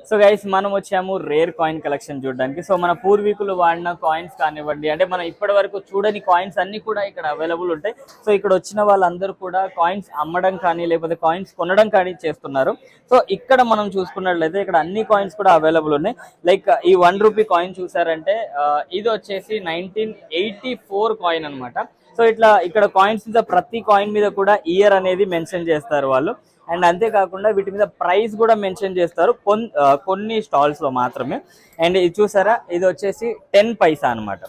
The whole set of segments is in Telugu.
సో గైస్ మనం వచ్చాము రేర్ కాయిన్ కలెక్షన్ చూడడానికి. సో మన పూర్వీకులు వాడిన కాయిన్స్ కానివ్వండి, అంటే మనం ఇప్పటి వరకు చూడని కాయిన్స్ అన్ని కూడా ఇక్కడ అవైలబుల్ ఉంటాయి. సో ఇక్కడ వచ్చిన వాళ్ళందరూ కూడా కాయిన్స్ అమ్మడం కానీ లేకపోతే కాయిన్స్ కొనడం కానీ చేస్తున్నారు. సో ఇక్కడ మనం చూసుకున్నట్లయితే ఇక్కడ అన్ని కాయిన్స్ కూడా అవైలబుల్ ఉన్నాయి. లైక్ ఈ ₹1 కాయిన్ చూసారంటే ఇది వచ్చేసి 1984 కాయిన్ అనమాట. సో ఇట్లా ఇక్కడ కాయిన్స్ మీద ప్రతి కాయిన్ మీద కూడా ఇయర్ అనేది మెన్షన్ చేస్తారు వాళ్ళు. అండ్ అంతేకాకుండా వీటి మీద ప్రైస్ కూడా మెన్షన్ చేస్తారు కొన్ని స్టాల్స్ లో మాత్రమే. అండ్ ఇది చూసారా, ఇది వచ్చేసి 10 పైసా అనమాట.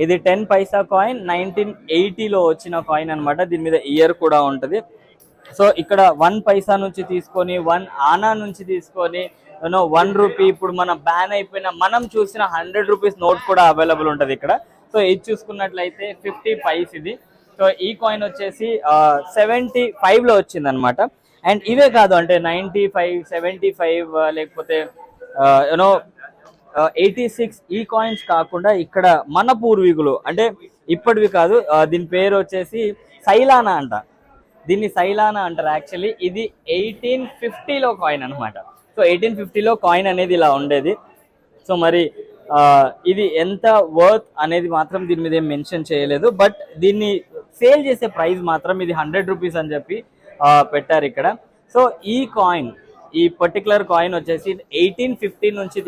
ఇది 10 పైసా కాయిన్ 1980లో వచ్చిన కాయిన్ అనమాట. దీని మీద ఇయర్ కూడా ఉంటుంది. సో ఇక్కడ 1 పైసా నుంచి తీసుకొని 1 ఆనా నుంచి తీసుకొని ₹1, ఇప్పుడు మన బ్యాన్ అయిపోయిన మనం చూసిన ₹100 నోట్ కూడా అవైలబుల్ ఉంటుంది ఇక్కడ. సో ఇది చూసుకున్నట్లయితే 50 పైస్ ఇది. సో ఈ కాయిన్ వచ్చేసి 75లో వచ్చింది అనమాట. అండ్ ఇవే కాదు, అంటే 95, 75 లేకపోతే 86 ఈ కాయిన్స్ కాకుండా ఇక్కడ మన పూర్వీకులు అంటే ఇప్పటివి కాదు, దీని పేరు వచ్చేసి సైలానా అంట. దీన్ని సైలానా అంటారు యాక్చువల్లీ. ఇది 1850లో కాయిన్ అనమాట. సో 1850లో కాయిన్ అనేది ఇలా ఉండేది. సో మరి ఇది ఎంత వర్త్ అనేది మాత్రం దీని మీద ఏం మెన్షన్ చేయలేదు. బట్ దీన్ని సేల్ చేసే ప్రైస్ మాత్రం ఇది ₹100 అని చెప్పి పెట్టారు ఇక్కడ. సో ఈ కాయిన్, ఈ పర్టికులర్ కాయిన్ వచ్చేసి 1850 నుంచి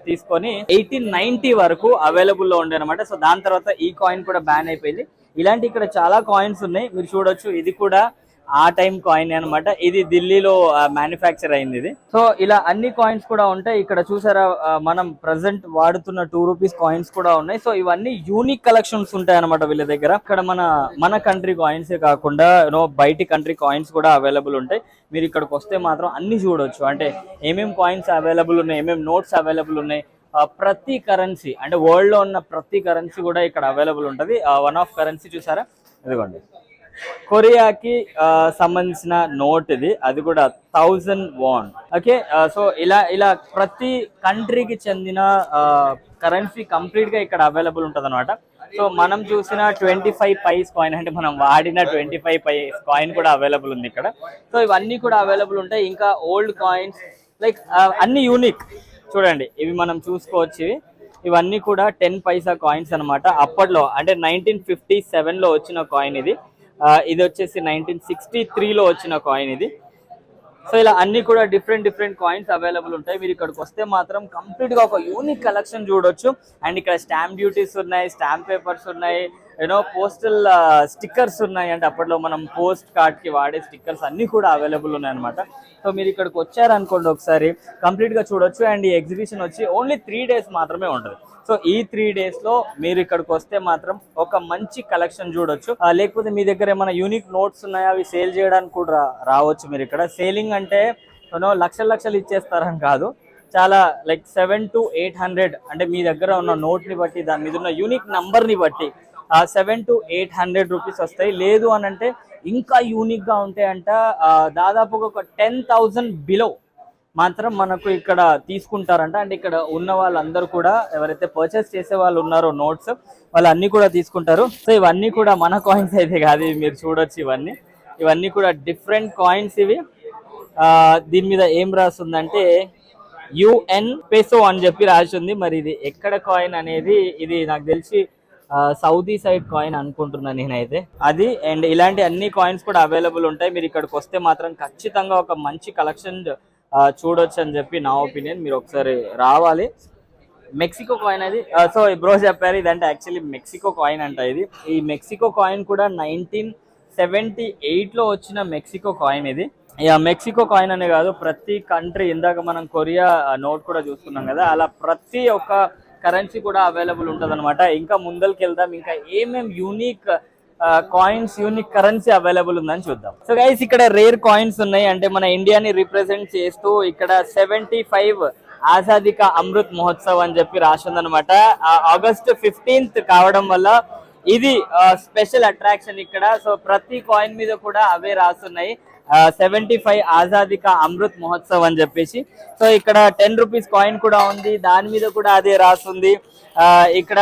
తీసుకొని 1890 వరకు అవైలబుల్లో ఉండే అనమాట. సో దాని తర్వాత ఈ కాయిన్ కూడా బ్యాన్ అయిపోయింది. ఇలాంటి ఇక్కడ చాలా కాయిన్స్ ఉన్నాయి, మీరు చూడొచ్చు. ఇది కూడా ఆ టైం కాయిన్ అనమాట. ఇది ఢిల్లీలో మ్యానుఫ్యాక్చర్ అయింది ఇది. సో ఇలా అన్ని కాయిన్స్ కూడా ఉంటాయి ఇక్కడ. చూసారా, మనం ప్రజెంట్ వాడుతున్న ₹2 కాయిన్స్ కూడా ఉన్నాయి. సో ఇవన్నీ యూనిక్ కలెక్షన్స్ ఉంటాయి అనమాట వీళ్ళ దగ్గర. ఇక్కడ మన కంట్రీ కాయిన్స్ కాకుండా బయటి కంట్రీ కాయిన్స్ కూడా అవైలబుల్ ఉంటాయి. మీరు ఇక్కడికి వస్తే మాత్రం అన్ని చూడొచ్చు. అంటే ఏమేమి కాయిన్స్ అవైలబుల్ ఉన్నాయి, ఏమేమి నోట్స్ అవైలబుల్ ఉన్నాయి, ప్రతి కరెన్సీ అంటే వరల్డ్ లో ఉన్న ప్రతి కరెన్సీ కూడా ఇక్కడ అవైలబుల్ ఉంటుంది. వన్ ఆఫ్ కరెన్సీ చూసారా, ఇదిగోండి, కొరియాకి సంబంధించిన నోట్ ఇది. అది కూడా 1000 వాన్. ఓకే, సో ఇలా ప్రతి కంట్రీకి చెందిన కరెన్సీ కంప్లీట్ గా ఇక్కడ అవైలబుల్ ఉంటుంది అనమాట. సో మనం చూసిన 25 పైస్ కాయిన్, అంటే మనం వాడిన 25 పైస్ కాయిన్ కూడా అవైలబుల్ ఉంది ఇక్కడ. సో ఇవన్నీ కూడా అవైలబుల్ ఉంటాయి. ఇంకా ఓల్డ్ కాయిన్స్ లైక్ అన్ని యూనిక్. చూడండి, ఇవి మనం చూసుకోవచ్చు. ఇవన్నీ కూడా 10 పైసా కాయిన్స్ అనమాట. అప్పట్లో అంటే 1957లో వచ్చిన కాయిన్ ఇది. ఇది వచ్చేసి 1963లో వచ్చిన కాయిన్ ఇది. సో ఇలా అన్ని కూడా డిఫరెంట్ కాయిన్స్ అవైలబుల్ ఉంటాయి. మీరు ఇక్కడికి వస్తే మాత్రం కంప్లీట్ గా ఒక యూనిక్ కలెక్షన్ చూడొచ్చు. అండ్ ఇక్కడ స్టాంప్ డ్యూటీస్ ఉన్నాయి, స్టాంప్ పేపర్స్ ఉన్నాయి, పోస్టల్ స్టిక్కర్స్ ఉన్నాయి. అంటే అప్పట్లో మనం పోస్ట్ కార్డ్ కి వాడే స్టిక్కర్స్ అన్ని కూడా అవైలబుల్ ఉన్నాయి అనమాట. సో మీరు ఇక్కడికి వచ్చారనుకోండి, ఒకసారి కంప్లీట్ గా చూడొచ్చు. అండ్ ఈ ఎగ్జిబిషన్ వచ్చి ఓన్లీ 3 days మాత్రమే ఉంటుంది. సో ఈ 3 days లో మీరు ఇక్కడికి వస్తే మాత్రం ఒక మంచి కలెక్షన్ చూడొచ్చు. లేకపోతే మీ దగ్గర ఏమైనా యూనిక్ నోట్స్ ఉన్నాయా, అవి సేల్ చేయడానికి కూడా రావచ్చు మీరు ఇక్కడ. సేలింగ్ అంటే లక్షలు ఇచ్చేస్తారని కాదు, చాలా లైక్ 700 to 800, అంటే మీ దగ్గర ఉన్న నోట్ ని బట్టి, దాని మీద ఉన్న యూనిక్ నంబర్ ని బట్టి 700 to 800 రూపీస్ వస్తాయి. లేదు అని అంటే ఇంకా యూనిక్ గా ఉంటాయంట. దాదాపుగా ఒక 10,000 బిలో మాత్రం మనకు ఇక్కడ తీసుకుంటారంట. అంటే ఇక్కడ ఉన్న వాళ్ళందరూ కూడా ఎవరైతే పర్చేస్ చేసే వాళ్ళు ఉన్నారో నోట్స్, వాళ్ళు అన్ని కూడా తీసుకుంటారు. సో ఇవన్నీ కూడా మన కాయిన్స్ అయితే కాదు, మీరు చూడొచ్చు. ఇవన్నీ కూడా డిఫరెంట్ కాయిన్స్ ఇవి. దీని మీద ఏం రాస్తుందంటే UN పెసో అని చెప్పి రాసి ఉంది. మరి ఇది ఎక్కడ కాయిన్ అనేది, ఇది నాకు తెలిసి సౌదీ సైడ్ కాయిన్ అనుకుంటున్నాను నేనైతే అది. అండ్ ఇలాంటి అన్ని కాయిన్స్ కూడా అవైలబుల్ ఉంటాయి. మీరు ఇక్కడికి వస్తే మాత్రం ఖచ్చితంగా ఒక మంచి కలెక్షన్ చూడొచ్చు అని చెప్పి నా ఒపీనియన్. మీరు ఒకసారి రావాలి. మెక్సికో కాయిన్ అది. సో బ్రో చెప్పారు, ఇదంటే యాక్చువల్లీ మెక్సికో కాయిన్ అంట ఇది. ఈ మెక్సికో కాయిన్ కూడా 1978లో వచ్చిన మెక్సికో కాయిన్ ఇది. మెక్సికో కాయిన్ అనే కాదు, ప్రతి కంట్రీ, ఇందాక మనం కొరియా నోట్ కూడా చూసుకున్నాం కదా, అలా ప్రతి ఒక్క కరెన్సీ కూడా అవైలబుల్ ఉంటుంది అనమాట. ఇంకా ముందరికి వెళ్దాం, ఇంకా ఏమేం unique coins, unique currency available ఉందని చూద్దాం. సో గైస్, ఇక్కడ రేర్ కాయిన్స్ ఉన్నాయి. అంటే మన ఇండియాని రిప్రజెంట్ చేస్తూ ఇక్కడ 75 ఆజాదీ కా అమృత్ మహోత్సవ్ అని చెప్పి రాసిందనమాట. ఆగస్ట్ 15th కావడం వల్ల ఇది స్పెషల్ అట్రాక్షన్ ఇక్కడ. సో ప్రతి కాయిన్ మీద కూడా అవే రాస్తున్నాయి, 75 ఆజాదీ కా అమృత్ మహోత్సవ్ అని చెప్పేసి. సో ఇక్కడ ₹10 కాయిన్ కూడా ఉంది, దాని మీద కూడా అదే రాస్తుంది. ఇక్కడ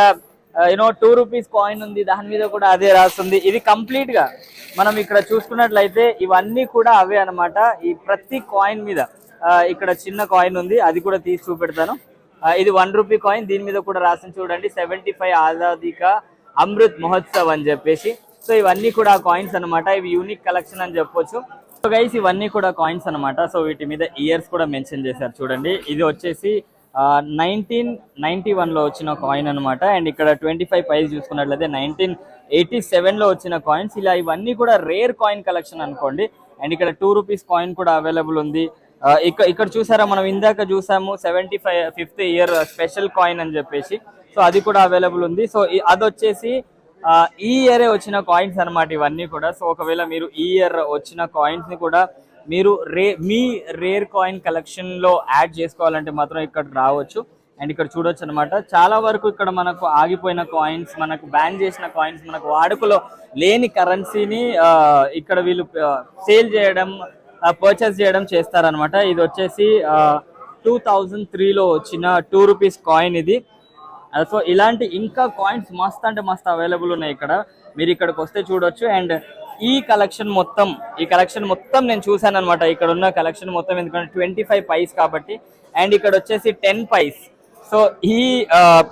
₹2 కాయిన్ ఉంది, దాని మీద కూడా అదే రాస్తుంది. ఇది కంప్లీట్ గా మనం ఇక్కడ చూసుకున్నట్లయితే ఇవన్నీ కూడా అవే అనమాట. ఈ ప్రతి కాయిన్ మీద ఇక్కడ చిన్న కాయిన్ ఉంది, అది కూడా తీసి చూపెడతాను. ఇది 1 రూపీ కాయిన్. దీని మీద కూడా రాసింది చూడండి, 75 ఆజాదీ కా అమృత్ మహోత్సవ్ అని చెప్పేసి. సో ఇవన్నీ కూడా కాయిన్స్ అనమాట. ఇవి యూనిక్ కలెక్షన్ అని చెప్పొచ్చు. సో గైస్ ఇవన్నీ కూడా కాయిన్స్ అనమాట. సో వీటి మీద ఇయర్స్ కూడా మెన్షన్ చేశారు చూడండి. ఇది వచ్చేసి 1991లో వచ్చిన కాయిన్ అనమాట. అండ్ ఇక్కడ 25 ప్రైస్ చూసుకున్నట్లయితే 1987లో వచ్చిన కాయిన్స్. ఇలా ఇవన్నీ కూడా రేర్ కాయిన్ కలెక్షన్ అనుకోండి. అండ్ ఇక్కడ 2 రూపీస్ కాయిన్ కూడా అవైలబుల్ ఉంది. ఇక్కడ చూసారా, మనం ఇందాక చూసాము 75th ఇయర్ స్పెషల్ కాయిన్ అని చెప్పేసి. సో అది కూడా అవైలబుల్ ఉంది. సో అది వచ్చేసి ఈ ఇయర్ వచ్చిన కాయిన్స్ అనమాట ఇవన్నీ కూడా. సో ఒకవేళ మీరు ఈ ఇయర్ వచ్చిన కాయిన్స్ ని కూడా మీరు మీ రేర్ కాయిన్ కలెక్షన్ లో యాడ్ చేసుకోవాలంటే మాత్రం ఇక్కడ రావచ్చు. అండ్ ఇక్కడ చూడొచ్చు అనమాట. చాలా వరకు ఇక్కడ మనకు ఆగిపోయిన కాయిన్స్, మనకు బ్యాన్ చేసిన కాయిన్స్, మనకు వాడుకలో లేని కరెన్సీని ఇక్కడ వీళ్ళు సేల్ చేయడం, పర్చేస్ చేయడం చేస్తారనమాట. ఇది వచ్చేసి 2003లో వచ్చిన 2 రూపీస్ కాయిన్ ఇది. సో ఇలాంటి ఇంకా కాయిన్స్ మస్త్ అంటే మస్త్ అవైలబుల్ ఉన్నాయి ఇక్కడ. మీరు ఇక్కడికి వస్తే చూడొచ్చు. అండ్ ఈ కలెక్షన్ మొత్తం నేను చూసాను అనమాట. ఇక్కడ ఉన్న కలెక్షన్ మొత్తం, ఎందుకంటే 25 పైస్ కాబట్టి. అండ్ ఇక్కడ వచ్చేసి 10 పైస్. సో ఈ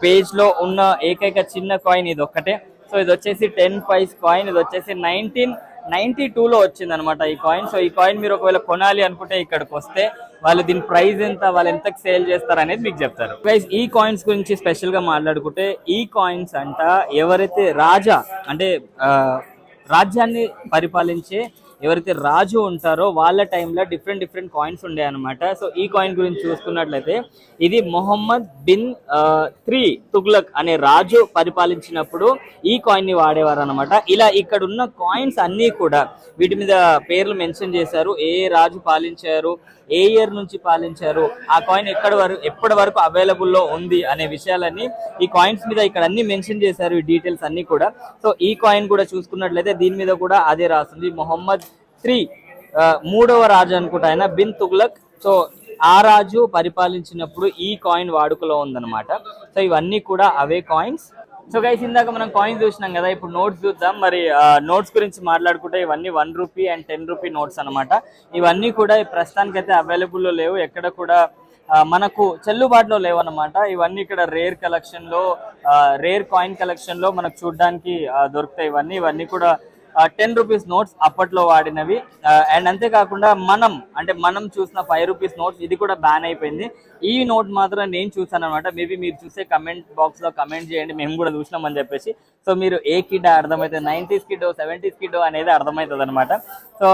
పేజ్ లో ఉన్న ఏకైక చిన్న కాయిన్ ఇది ఒక్కటే. సో ఇది వచ్చేసి 10 పైస్ కాయిన్. ఇది వచ్చేసి 1992లో వచ్చింది అనమాట ఈ కాయిన్. సో ఈ కాయిన్ మీరు ఒకవేళ కొనాలి అనుకుంటే ఇక్కడికి వస్తే వాళ్ళు దీని ప్రైస్ ఎంత, వాళ్ళు ఎంతకు సేల్ చేస్తారు అనేది మీకు చెప్తారు. గైస్ ఈ కాయిన్స్ గురించి స్పెషల్ గా మాట్లాడుకుంటే, ఈ కాయిన్స్ అంట ఎవరైతే రాజా అంటే రాజ్యాన్ని పరిపాలించే ఎవరైతే రాజు ఉంటారో వాళ్ళ టైంలో డిఫరెంట్ కాయిన్స్ ఉండే అనమాట. సో ఈ కాయిన్ గురించి చూసుకున్నట్లయితే ఇది మొహమ్మద్ బిన్ 3 తుగ్లక్ అనే రాజు పరిపాలించినప్పుడు ఈ కాయిన్ ని వాడేవారు అనమాట. ఇలా ఇక్కడ ఉన్న కాయిన్స్ అన్నీ కూడా వీటి మీద పేర్లు మెన్షన్ చేశారు, ఏ రాజు పాలించారు, ఏ ఇయర్ నుంచి పాలించారు, ఆ కాయిన్ ఎప్పటి వరకు అవైలబుల్లో ఉంది అనే విషయాలన్నీ ఈ కాయిన్స్ మీద ఇక్కడ అన్ని మెన్షన్ చేశారు, ఈ డీటెయిల్స్ అన్ని కూడా. సో ఈ కాయిన్ కూడా చూసుకున్నట్లయితే దీని మీద కూడా అదే రాస్తుంది, మొహమ్మద్ 3 మూడవ రాజు అనుకుంటా ఆయన, బిన్ తుగ్లక్. సో ఆ రాజు పరిపాలించినప్పుడు ఈ కాయిన్ వాడుకలో ఉందన్నమాట. సో ఇవన్నీ కూడా అవే కాయిన్స్. సో గైస్ ఇందాక మనం కాయిన్స్ చూసినాం కదా, ఇప్పుడు నోట్స్ చూద్దాం. మరి నోట్స్ గురించి మాట్లాడుకుంటే ఇవన్నీ 1 రూపీ అండ్ 10 రూపీ నోట్స్ అనమాట. ఇవన్నీ కూడా ప్రస్తుతానికైతే అవైలబుల్లో లేవు, ఎక్కడ కూడా మనకు చెల్లుబాటులో లేవన్నమాట. ఇవన్నీ ఇక్కడ రేర్ కాయిన్ కలెక్షన్ లో మనకు చూడడానికి దొరుకుతాయి. ఇవన్నీ కూడా 10 రూపీస్ నోట్స్ అప్పట్లో వాడినవి. అండ్ అంతేకాకుండా మనం చూసిన 5 రూపీస్ నోట్స్ ఇది కూడా బ్యాన్ అయిపోయింది. ఈ నోట్ మాత్రం నేను చూసాను అనమాట. మేబీ మీరు చూసే కమెంట్ బాక్స్ లో కమెంట్ చేయండి, మేము కూడా చూసినామని చెప్పేసి. సో మీరు ఏ కిడ్ అర్థమవుతుంది, 90s కిడ్ 70s కిడ్ అనేది అర్థమవుతుంది అనమాట. సో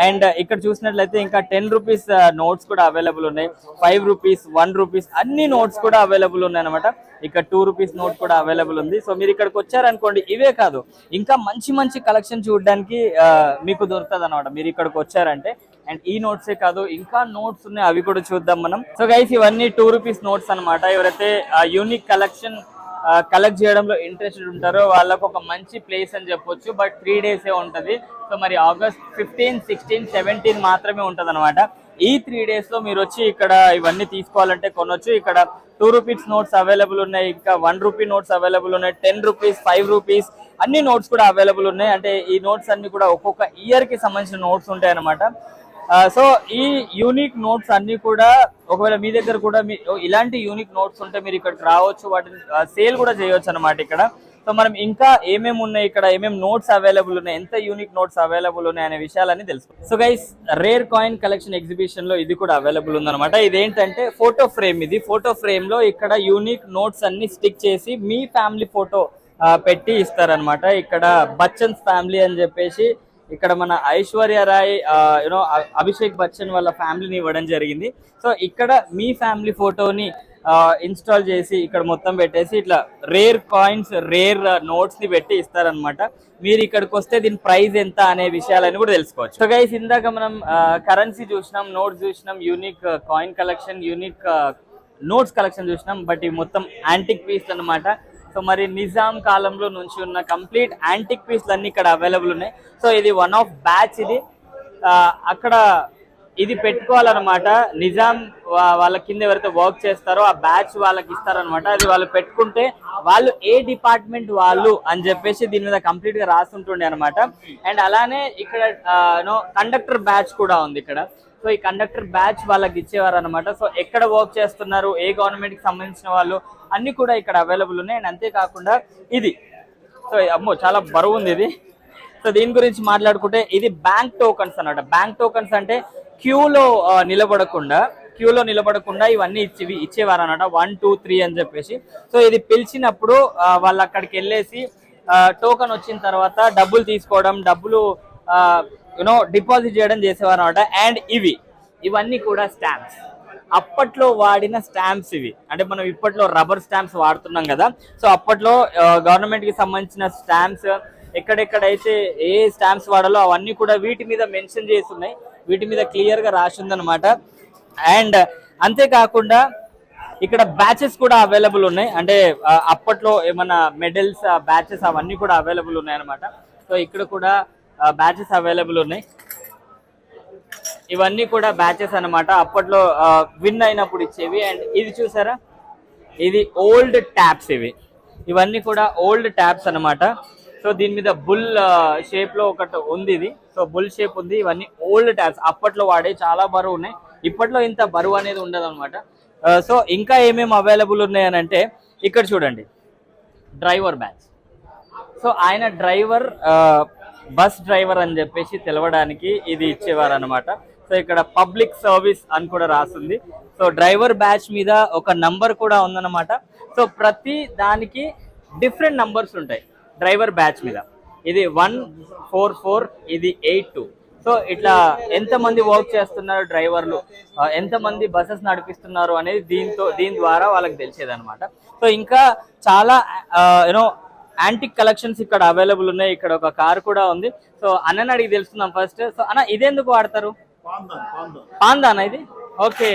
అండ్ ఇక్కడ చూసినట్లయితే ఇంకా 10 రూపీస్ నోట్స్ కూడా అవైలబుల్ ఉన్నాయి, 5 రూపీస్ 1 రూపీస్ అన్ని నోట్స్ కూడా అవైలబుల్ ఉన్నాయి అనమాట. ఇక్కడ 2 రూపీస్ నోట్ కూడా అవైలబుల్ ఉంది. సో మీరు ఇక్కడికి వచ్చారనుకోండి, ఇవే కాదు ఇంకా మంచి కలెక్షన్ చూడడానికి మీకు దొరుకుతుంది అనమాట మీరు ఇక్కడికి వచ్చారంటే. అండ్ ఈ నోట్సే కాదు ఇంకా నోట్స్ ఉన్నాయి, అవి కూడా చూద్దాం మనం. సో గైస్ ఇవన్నీ 2 రూపీస్ నోట్స్ అనమాట. ఎవరైతే యూనిక్ కలెక్షన్ కలెక్ట్ చేయడంలో ఇంట్రెస్టెడ్ ఉంటారో వాళ్ళకు ఒక మంచి ప్లేస్ అని చెప్పొచ్చు. బట్ 3 డేసే ఉంటుంది. సో మరి ఆగస్ట్ 15, 16, 17 మాత్రమే ఉంటుంది అనమాట. ఈ 3 డేస్ లో మీరు వచ్చి ఇక్కడ ఇవన్నీ తీసుకోవాలంటే కొనొచ్చు. ఇక్కడ 2 రూపీస్ నోట్స్ అవైలబుల్ ఉన్నాయి, ఇంకా 1 రూపీ నోట్స్ అవైలబుల్ ఉన్నాయి, 10 రూపీస్ 5 రూపీస్ అన్ని నోట్స్ కూడా అవైలబుల్ ఉన్నాయి. అంటే ఈ నోట్స్ అన్ని కూడా ఒక్కొక్క ఇయర్ కి సంబంధించిన నోట్స్ ఉంటాయి అనమాట. సో ఈ యూనిక్ నోట్స్ అన్ని కూడా ఒకవేళ మీ దగ్గర కూడా ఇలాంటి యూనిక్ నోట్స్ ఉంటే మీరు ఇక్కడికి రావచ్చు, వాటిని సేల్ కూడా చేయవచ్చు అనమాట ఇక్కడ. సో మనం ఇంకా ఏమేమి ఉన్నాయి, ఇక్కడ ఏమేమి నోట్స్ అవైలబుల్ ఉన్నాయి, ఎంత యూనిక్ నోట్స్ అవైలబుల్ ఉన్నాయి అనే విషయాలని తెలుసుకో. So guys rare coin collection exhibition లో ఇది కూడా అవైలబుల్ ఉందన్నమాట. ఇదేంటంటే ఫోటో ఫ్రేమ్. ఇది ఫోటో ఫ్రేమ్ లో ఇక్కడ యూనిక్ నోట్స్ అన్ని స్టిక్ చేసి మీ ఫ్యామిలీ ఫోటో పెట్టి ఇస్తారనమాట. ఇక్కడ బచ్చన్స్ ఫ్యామిలీ అని చెప్పేసి ఇక్కడ మన ఐశ్వర్య రాయ్ అభిషేక్ బచ్చన్ వాళ్ళ ఫ్యామిలీని ఇవ్వడం జరిగింది. సో ఇక్కడ మీ ఫ్యామిలీ ఫోటోని ఇన్స్టాల్ చేసి ఇక్కడ మొత్తం పెట్టేసి ఇట్లా రేర్ కాయిన్స్, రేర్ నోట్స్ ని పెట్టి ఇస్తారనమాట. మీరు ఇక్కడికి వస్తే దీని ప్రైస్ ఎంత అనే విషయాలని కూడా తెలుసుకోవచ్చు. సో గైస్ ఇందాక మనం కరెన్సీ చూసినాం, నోట్స్ చూసినాం, unique coin collection, unique notes collection చూసినాం. బట్ ఇవి మొత్తం యాంటిక్ పీస్ అన్నమాట. సో మరి నిజాం కాలంలో నుంచి ఉన్న కంప్లీట్ యాంటిక్ పీస్లు అన్ని ఇక్కడ అవైలబుల్ ఉన్నాయి. సో ఇది వన్ ఆఫ్ బ్యాచ్. ఇది అక్కడ ఇది పెట్టుకోవాలన్నమాట. నిజాం వాళ్ళ కింద ఎవరైతే వర్క్ చేస్తారో ఆ బ్యాచ్ వాళ్ళకి ఇస్తారనమాట. అది వాళ్ళు పెట్టుకుంటే వాళ్ళు ఏ డిపార్ట్మెంట్ వాళ్ళు అని చెప్పేసి దీని మీద కంప్లీట్ గా రాస్తుంటుండే అనమాట. అండ్ అలానే ఇక్కడ కండక్టర్ బ్యాచ్ కూడా ఉంది ఇక్కడ. సో ఈ కండక్టర్ బ్యాచ్ వాళ్ళకి ఇచ్చేవారు అనమాట. సో ఎక్కడ వర్క్ చేస్తున్నారు, ఏ గవర్నమెంట్కి సంబంధించిన వాళ్ళు అన్నీ కూడా ఇక్కడ అవైలబుల్ ఉన్నాయి. అండ్ అంతేకాకుండా ఇది సో అమ్మో చాలా బరువు ఉంది ఇది. సో దీని గురించి మాట్లాడుకుంటే ఇది బ్యాంక్ టోకన్స్ అన్నమాట. బ్యాంక్ టోకన్స్ అంటే క్యూలో నిలబడకుండా ఇవన్నీ ఇచ్చేవారు అన్నమాట, 1 2 3 అని చెప్పేసి. సో ఇది పిలిచినప్పుడు వాళ్ళు అక్కడికి వెళ్ళేసి టోకన్ వచ్చిన తర్వాత డబ్బులు తీసుకోవడం, డబ్బులు డిపాజిట్ చేయడం చేసేవారు అనమాట. అండ్ ఇవన్నీ కూడా స్టాంప్స్, అప్పట్లో వాడిన స్టాంప్స్ ఇవి. అంటే మనం ఇప్పట్లో రబ్బర్ స్టాంప్స్ వాడుతున్నాం కదా, సో అప్పట్లో గవర్నమెంట్కి సంబంధించిన స్టాంప్స్ ఎక్కడెక్కడైతే ఏ స్టాంప్స్ వాడాలో అవన్నీ కూడా వీటి మీద మెన్షన్ చేసి ఉన్నాయి, వీటి మీద క్లియర్గా రాసి ఉందన్నమాట. అండ్ అంతేకాకుండా ఇక్కడ బ్యాచెస్ కూడా అవైలబుల్ ఉన్నాయి. అంటే అప్పట్లో ఏమన్నా మెడల్స్ బ్యాచెస్ అవన్నీ కూడా అవైలబుల్ ఉన్నాయి అనమాట. సో ఇక్కడ కూడా బ్యాచెస్ అవైలబుల్ ఉన్నాయి. ఇవన్నీ కూడా బ్యాచెస్ అనమాట, అప్పట్లో విన్ అయినప్పుడు ఇచ్చేవి. అండ్ ఇది చూసారా, ఇది ఓల్డ్ ట్యాప్స్. ఇవన్నీ కూడా ఓల్డ్ ట్యాప్స్ అనమాట. సో దీని మీద బుల్ షేప్ లో ఒకటి ఉంది ఇది. సో బుల్ షేప్ ఉంది. ఇవన్నీ ఓల్డ్ ట్యాప్స్, అప్పట్లో వాడే, చాలా బరువు ఉన్నాయి. ఇప్పట్లో ఇంత బరువు అనేది ఉండదు అనమాట. సో ఇంకా ఏమేమి అవైలబుల్ ఉన్నాయని అంటే ఇక్కడ చూడండి, డ్రైవర్ బ్యాచ్. సో ఆయన డ్రైవర్, బస్ డ్రైవర్ అని చెప్పేసి తెలవడానికి ఇది ఇచ్చేవారు అనమాట. సో ఇక్కడ పబ్లిక్ సర్వీస్ అని కూడా రాస్తుంది. సో డ్రైవర్ బ్యాచ్ మీద ఒక నంబర్ కూడా ఉందన్నమాట. సో ప్రతి దానికి డిఫరెంట్ నంబర్స్ ఉంటాయి డ్రైవర్ బ్యాచ్ మీద. ఇది 144, ఇది 82. సో ఇట్లా ఎంతమంది వర్క్ చేస్తున్నారు డ్రైవర్లు, ఎంతమంది బస్సెస్ నడిపిస్తున్నారు అనేది దీని ద్వారా వాళ్ళకి తెలిసేది అనమాట. సో ఇంకా చాలా యాంటిక్ కలెక్షన్స్ ఇక్కడ అవైలబుల్ ఉన్నాయి. ఇక్కడ ఒక కార్ కూడా ఉంది. సో అన్నని అడిగి తెలుసుకుందాం ఫస్ట్. సో అన్న, ఇదెందుకు వాడతారు? పాందానా ఇది? ఓకే,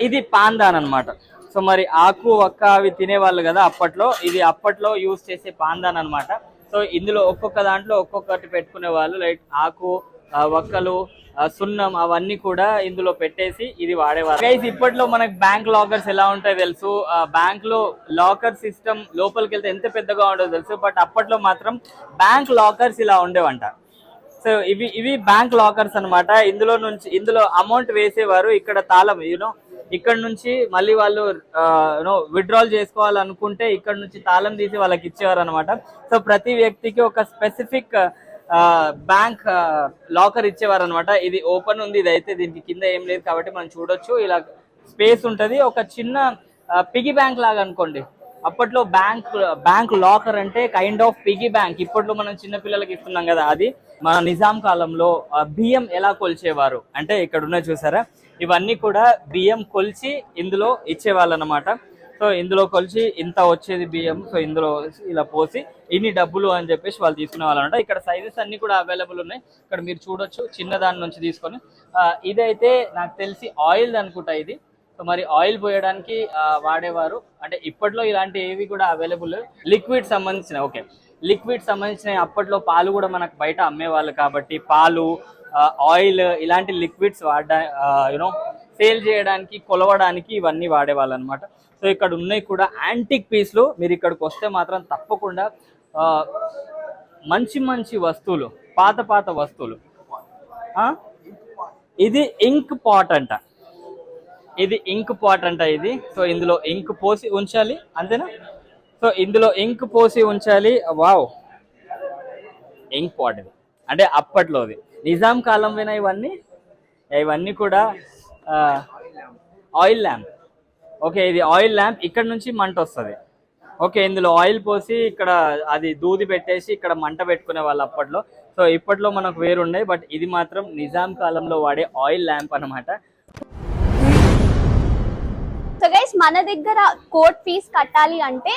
ఇది పాందాన్ అనమాట. సో మరి ఆకు వక్క అవి తినేవాళ్ళు కదా అప్పట్లో, ఇది అప్పట్లో యూజ్ చేసే పాందాన్ అనమాట. సో ఇందులో ఒక్కొక్క దాంట్లో ఒక్కొక్కటి పెట్టుకునే వాళ్ళు, లైక్ ఆకు, వక్కలు, సున్నం అవన్నీ కూడా ఇందులో పెట్టేసి ఇది వాడేవారు. గైస్ ఇప్పట్లో మనకి బ్యాంక్ లాకర్స్ ఎలా ఉంటాయో తెలుసు, బ్యాంక్ లో లాకర్ సిస్టమ్ లోపలికి వెళ్తే ఎంత పెద్దగా ఉండదో తెలుసు. బట్ అప్పట్లో మాత్రం బ్యాంక్ లాకర్స్ ఇలా ఉండేవంట. సో ఇవి బ్యాంక్ లాకర్స్ అనమాట. ఇందులో అమౌంట్ వేసేవారు. ఇక్కడ తాళం, ఇక్కడ నుంచి మళ్ళీ వాళ్ళు విత్డ్రాల్ చేసుకోవాలనుకుంటే ఇక్కడ నుంచి తాళం తీసి వాళ్ళకి ఇచ్చేవారు అనమాట. సో ప్రతి వ్యక్తికి ఒక స్పెసిఫిక్ బ్యాంక్ లాకర్ ఇచ్చేవారు అనమాట. ఇది ఓపెన్ ఉంది, ఇదైతే దీనికి కింద ఏం లేదు కాబట్టి మనం చూడొచ్చు. ఇలా స్పేస్ ఉంటుంది, ఒక చిన్న పిగీ బ్యాంక్ లాగా అనుకోండి. అప్పట్లో బ్యాంక్ లాకర్ అంటే కైండ్ ఆఫ్ పిగీ బ్యాంక్. ఇప్పట్లో మనం చిన్న పిల్లలకి ఇస్తున్నాం కదా, అది మన నిజాం కాలంలో బియ్యం ఎలా కొలిచేవారు అంటే ఇక్కడ ఉన్న చూసారా, ఇవన్నీ కూడా బియ్యం కొలిచి ఇందులో ఇచ్చేవాళ్ళు అనమాట. సో ఇందులో కొలిచి ఇంత వచ్చేది బియ్యం, సో ఇందులో ఇలా పోసి ఇన్ని డబ్బులు అని చెప్పేసి వాళ్ళు తీసుకునే వాళ్ళు అనమాట. ఇక్కడ సైజెస్ అన్ని కూడా అవైలబుల్ ఉన్నాయి. ఇక్కడ మీరు చూడొచ్చు, చిన్న దాని నుంచి తీసుకొని. ఇదైతే నాకు తెలిసి ఆయిల్ అనుకుంటా ఇది. సో మరి ఆయిల్ పోయడానికి వాడేవారు. అంటే ఇప్పట్లో ఇలాంటి ఏవి కూడా అవైలబుల్. లిక్విడ్ సంబంధించిన అప్పట్లో పాలు కూడా మనకు బయట అమ్మేవాళ్ళు కాబట్టి పాలు, ఆయిల్ ఇలాంటి లిక్విడ్స్ సేల్ చేయడానికి, కొలవడానికి ఇవన్నీ వాడేవాళ్ళు అనమాట. సో ఇక్కడ ఉన్నాయి కూడా యాంటిక్ పీస్లు. మీరు ఇక్కడికి వస్తే మాత్రం తప్పకుండా మంచి వస్తువులు, పాత వస్తువులు. ఇది ఇంక్ పాట్ అంట, ఇది. సో ఇందులో ఇంక్ పోసి ఉంచాలి, అంతేనా? సో ఇందులో ఇంక్ పోసి ఉంచాలి. వావ్, ఇంక్ పాట్ ఇది. అంటే అప్పట్లోది నిజాం కాలం విన ఇవన్నీ కూడా ఆయిల్ ల్యాంప్. ఓకే, ఇది ఆయిల్ ల్యాంప్. ఇక్కడ నుంచి మంట వస్తుంది. ఓకే, ఇందులో ఆయిల్ పోసి ఇక్కడ అది దూది పెట్టేసి ఇక్కడ మంట పెట్టుకునే వాళ్ళు అప్పట్లో. సో ఇప్పట్లో మనకు వేరున్నాయి, బట్ ఇది మాత్రం నిజాం కాలంలో వాడే ఆయిల్ ల్యాంప్ అనమాట. సో గైస్, మన దగ్గర కోర్ట్ ఫీజ్ కట్టాలి అంటే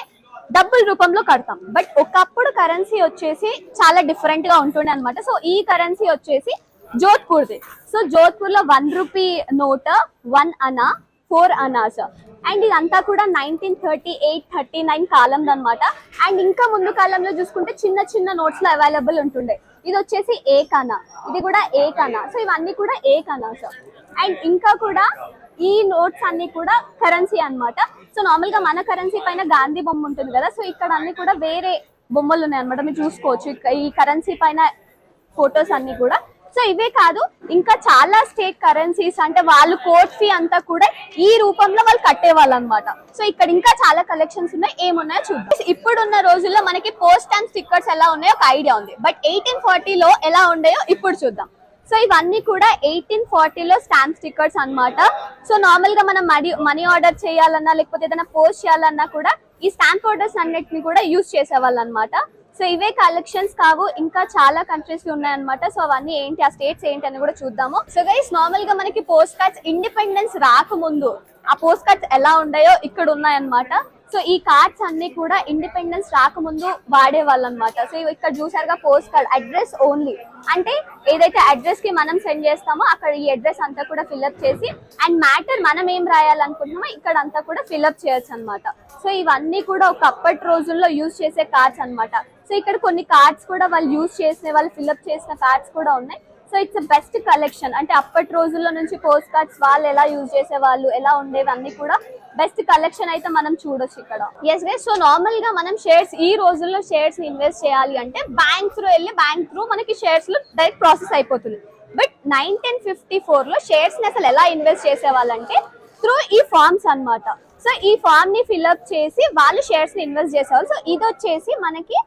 డబ్బుల రూపంలో కడతాం. బట్ ఒకప్పుడు కరెన్సీ వచ్చేసి చాలా డిఫరెంట్ గా ఉంటుండే అనమాట. సో ఈ కరెన్సీ వచ్చేసి జోధ్పూర్ది. సో జోధ్పూర్ లో 1 రూపీ నోట్ 1 అనా 4 అనాస్. అండ్ ఇదంతా కూడా 1938-39 కాలంలో అనమాట. అండ్ ఇంకా ముందు కాలంలో చూసుకుంటే చిన్న నోట్స్ లో అవైలబుల్ ఉంటుండే. ఇది వచ్చేసి 1 అనా, ఇది కూడా 1 అనా. సో ఇవన్నీ కూడా 1 అనాస్. అండ్ ఇంకా కూడా ఈ నోట్స్ అన్ని కూడా కరెన్సీ అన్నమాట. సో నార్మల్ గా మన కరెన్సీ పైన గాంధీ బొమ్మ ఉంటుంది కదా, సో ఇక్కడ అన్ని కూడా వేరే బొమ్మలు ఉన్నాయి అనమాట. మీరు చూసుకోవచ్చు ఈ కరెన్సీ పైన ఫొటోస్ అన్ని కూడా. సో ఇవే కాదు ఇంకా చాలా స్టేట్ కరెన్సీస్ అంటే వాళ్ళు కోర్ట్ ఫీ అంతా కూడా ఈ రూపంలో వాళ్ళు కట్టేవాళ్ళు అనమాట. సో ఇక్కడ ఇంకా చాలా కలెక్షన్స్ ఉన్నాయి, ఏమున్నాయో చూద్దాం. ఇప్పుడున్న రోజుల్లో మనకి పోస్ట్ స్టాంప్ స్టిక్కర్స్ ఎలా ఉన్నాయో ఒక ఐడియా ఉంది, బట్ 1840లో ఎలా ఉన్నాయో ఇప్పుడు చూద్దాం. సో ఇవన్నీ కూడా 1840లో స్టాంప్ స్టిక్కర్స్ అన్నమాట. సో నార్మల్ గా మనం మనీ ఆర్డర్ చేయాలన్నా లేకపోతే ఏదైనా పోస్ట్ చేయాలన్నా కూడా ఈ స్టాంప్ ఆర్డర్స్ అన్నిటిని కూడా యూజ్ చేసేవాళ్ళు అనమాట. సో ఇవే కలెక్షన్స్ కావు, ఇంకా చాలా కంట్రీస్ ఉన్నాయన్నమాట. సో అవన్నీ ఏంటి, ఆ స్టేట్స్ ఏంటి అని కూడా చూద్దాము. సో గైస్ నార్మల్ గా మనకి పోస్ట్ కార్డ్స్ ఇండిపెండెన్స్ రాకముందు ఆ పోస్ట్ కార్డ్స్ ఎలా ఉన్నాయో ఇక్కడ ఉన్నాయన్నమాట. సో ఈ కార్డ్స్ అన్ని కూడా ఇండిపెండెన్స్ రాకముందు వాడేవాళ్ళు అనమాట. సో ఇక్కడ చూసారుగా పోస్ట్ కార్డ్ అడ్రస్ ఓన్లీ, అంటే ఏదైతే అడ్రస్ కి మనం సెండ్ చేస్తామో అక్కడ ఈ అడ్రస్ అంతా కూడా ఫిల్అప్ చేసి అండ్ మ్యాటర్ మనం ఏం రాయాలనుకుంటున్నామో ఇక్కడ అంతా కూడా ఫిల్అప్ చేయొచ్చు అనమాట. సో ఇవన్నీ కూడా ఒకప్పటి రోజుల్లో యూజ్ చేసే కార్డ్స్ అనమాట. సో ఇక్కడ కొన్ని కార్డ్స్ కూడా వాళ్ళు యూజ్ చేసిన వాళ్ళు ఫిల్అప్ చేసిన కార్డ్స్ కూడా ఉన్నాయి. సో ఇట్స్ బెస్ట్ కలెక్షన్, అంటే అప్పటి రోజుల్లో నుంచి పోస్ట్ కార్డ్స్ వాళ్ళు ఎలా యూజ్ చేసే వాళ్ళు ఎలా ఉండేవి అన్ని కూడా బెస్ట్ కలెక్షన్ అయితే మనం చూడొచ్చు ఇక్కడ. ఎస్ గైస్, సో నార్మల్ గా మనం షేర్స్ ఈ రోజుల్లో షేర్స్ ఇన్వెస్ట్ చేయాలి అంటే బ్యాంక్ త్రూ వెళ్ళి బ్యాంక్ త్రూ మనకి షేర్స్ లో డైరెక్ట్ ప్రాసెస్ అయిపోతుంది. బట్ 1954లో షేర్స్ ని అసలు ఎలా ఇన్వెస్ట్ చేసేవాళ్ళంటే త్రూ ఈ ఫార్మ్స్ అన్నమాట. సో ఈ ఫార్మ్ ని ఫిల్అప్ చేసి వాళ్ళు షేర్స్ ని ఇన్వెస్ట్ చేసేవాళ్ళు. సో ఇది వచ్చేసి మనకి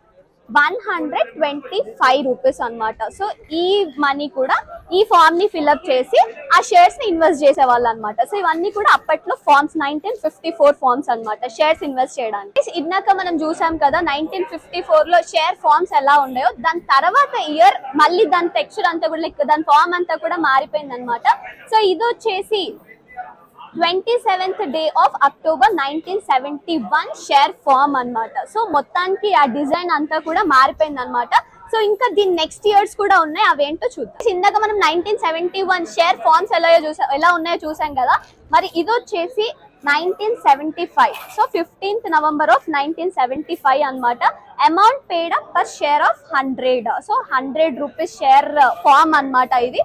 125 రూపీస్ అనమాట. సో ఈ మనీ కూడా ఈ ఫార్మ్ ని ఫిల్అప్ చేసి ఆ షేర్స్ ని ఇన్వెస్ట్ చేసేవాళ్ళు అనమాట. సో ఇవన్నీ కూడా అప్పట్లో ఫార్మ్స్ 1954 ఫార్మ్స్ అనమాట షేర్స్ ఇన్వెస్ట్ చేయడానికి. ఇందాక మనం చూసాం కదా 1954లో షేర్ ఫార్మ్స్ ఎలా ఉన్నాయో, దాని తర్వాత ఇయర్ మళ్ళీ దాని టెక్స్చర్ అంతా కూడా దాని ఫార్మ్ అంతా కూడా మారిపోయింది అనమాట. సో ఇది వచ్చేసి 27th day of October 1971 share form అన్నమాట. సో మొత్తానికి ఆ డిజైన్ అంతా కూడా మారిపోయింది అనమాట. సో ఇంకా దీని నెక్స్ట్ ఇయర్స్ కూడా ఉన్నాయి, అవేంటో చూద్దాం. ఇందాక మనం 1971 షేర్ ఫార్మ్స్ ఎలా ఉన్నాయో చూసాం కదా, మరి ఇది వచ్చేసి 1975. సో 15th November of 1975 అన్నమాట. Amount paid up per share of 100. So 100 rupees share form అన్నమాట ఇది.